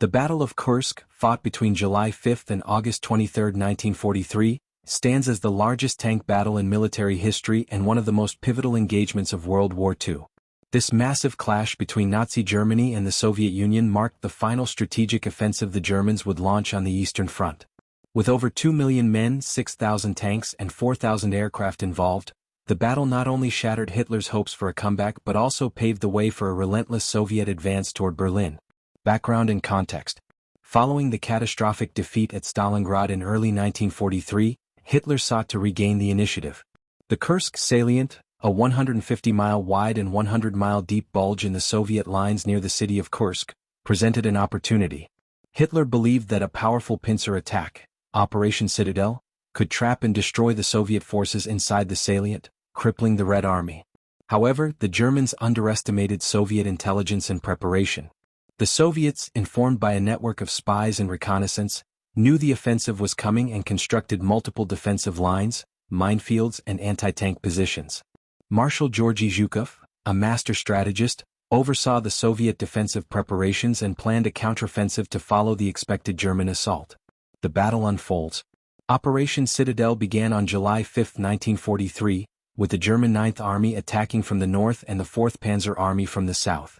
The Battle of Kursk, fought between July 5 and August 23, 1943, stands as the largest tank battle in military history and one of the most pivotal engagements of World War II. This massive clash between Nazi Germany and the Soviet Union marked the final strategic offensive the Germans would launch on the Eastern Front. With over 2 million men, 6,000 tanks and 4,000 aircraft involved, the battle not only shattered Hitler's hopes for a comeback but also paved the way for a relentless Soviet advance toward Berlin. Background and context. Following the catastrophic defeat at Stalingrad in early 1943, Hitler sought to regain the initiative. The Kursk salient, a 150-mile wide and 100-mile deep bulge in the Soviet lines near the city of Kursk, presented an opportunity. Hitler believed that a powerful pincer attack, Operation Citadel, could trap and destroy the Soviet forces inside the salient, crippling the Red Army. However, the Germans underestimated Soviet intelligence and preparation. The Soviets, informed by a network of spies and reconnaissance, knew the offensive was coming and constructed multiple defensive lines, minefields and anti-tank positions. Marshal Georgy Zhukov, a master strategist, oversaw the Soviet defensive preparations and planned a counteroffensive to follow the expected German assault. The battle unfolds. Operation Citadel began on July 5, 1943, with the German 9th Army attacking from the north and the 4th Panzer Army from the south.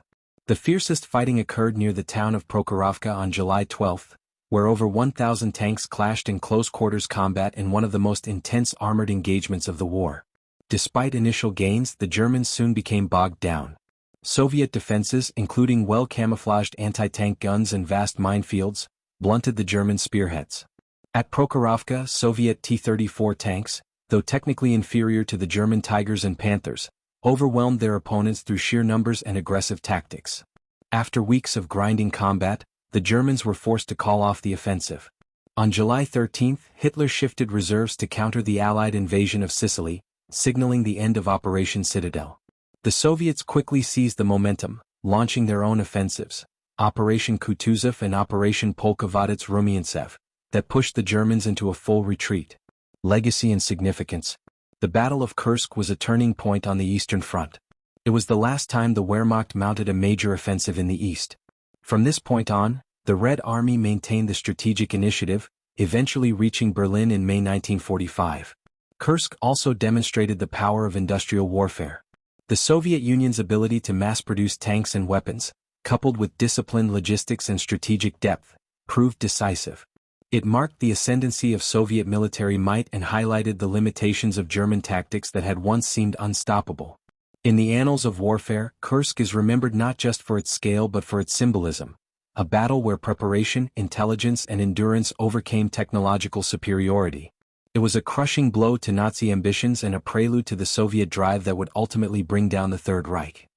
The fiercest fighting occurred near the town of Prokhorovka on July 12, where over 1,000 tanks clashed in close-quarters combat in one of the most intense armored engagements of the war. Despite initial gains, the Germans soon became bogged down. Soviet defenses, including well-camouflaged anti-tank guns and vast minefields, blunted the German spearheads. At Prokhorovka, Soviet T-34 tanks, though technically inferior to the German Tigers and Panthers, overwhelmed their opponents through sheer numbers and aggressive tactics. After weeks of grinding combat, the Germans were forced to call off the offensive. On July 13, Hitler shifted reserves to counter the Allied invasion of Sicily, signaling the end of Operation Citadel. The Soviets quickly seized the momentum, launching their own offensives, Operation Kutuzov and Operation Polkovodets-Rumiantsev, that pushed the Germans into a full retreat. Legacy and significance. The Battle of Kursk was a turning point on the Eastern Front. It was the last time the Wehrmacht mounted a major offensive in the East. From this point on, the Red Army maintained the strategic initiative, eventually reaching Berlin in May 1945. Kursk also demonstrated the power of industrial warfare. The Soviet Union's ability to mass-produce tanks and weapons, coupled with disciplined logistics and strategic depth, proved decisive. It marked the ascendancy of Soviet military might and highlighted the limitations of German tactics that had once seemed unstoppable. In the annals of warfare, Kursk is remembered not just for its scale but for its symbolism, a battle where preparation, intelligence and endurance overcame technological superiority. It was a crushing blow to Nazi ambitions and a prelude to the Soviet drive that would ultimately bring down the Third Reich.